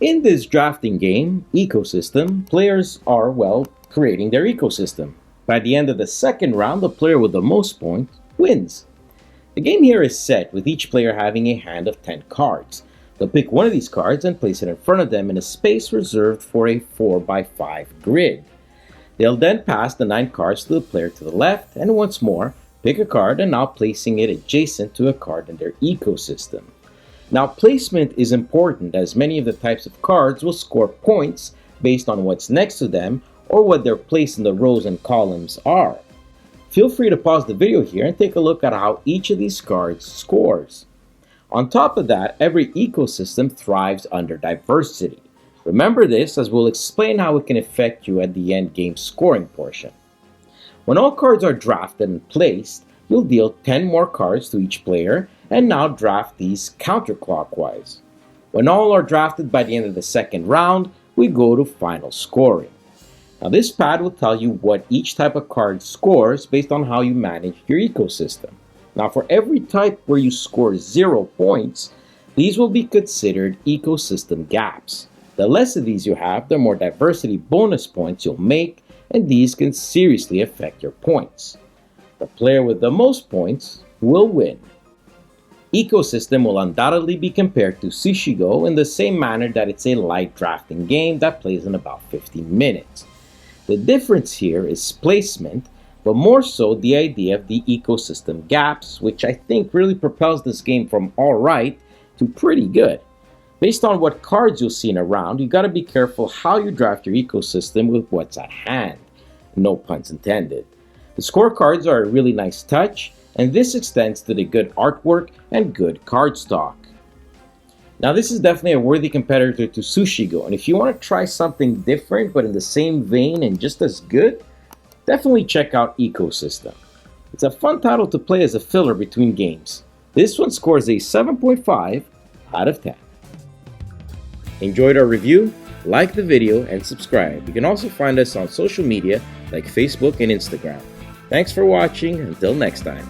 In this drafting game, ecosystem, players are, well, creating their ecosystem. By the end of the second round, the player with the most points wins. The game here is set with each player having a hand of 10 cards. They'll pick one of these cards and place it in front of them in a space reserved for a 4x5 grid. They'll then pass the 9 cards to the player to the left and once more pick a card and now placing it adjacent to a card in their ecosystem. Now placement is important as many of the types of cards will score points based on what's next to them or what their place in the rows and columns are. Feel free to pause the video here and take a look at how each of these cards scores. On top of that, every ecosystem thrives under diversity. Remember this as we'll explain how it can affect you at the end game scoring portion. When all cards are drafted and placed, you'll deal 10 more cards to each player and now draft these counterclockwise. When all are drafted by the end of the second round, we go to final scoring. Now this pad will tell you what each type of card scores based on how you manage your ecosystem. Now for every type where you score 0 points, these will be considered ecosystem gaps. The less of these you have, the more diversity bonus points you'll make, and these can seriously affect your points. The player with the most points will win. Ecosystem will undoubtedly be compared to Sushigo in the same manner that it's a light drafting game that plays in about 15 minutes. The difference here is placement, but more so the idea of the ecosystem gaps, which I think really propels this game from alright to pretty good. Based on what cards you'll see in a round, you gotta be careful how you draft your ecosystem with what's at hand. No puns intended. The scorecards are a really nice touch, and this extends to the good artwork and good card stock. Now this is definitely a worthy competitor to Sushigo, and if you want to try something different but in the same vein and just as good, definitely check out Ecosystem. It's a fun title to play as a filler between games. This one scores a 7.5 out of 10. Enjoyed our review? Like the video and subscribe. You can also find us on social media like Facebook and Instagram. Thanks for watching. Until next time.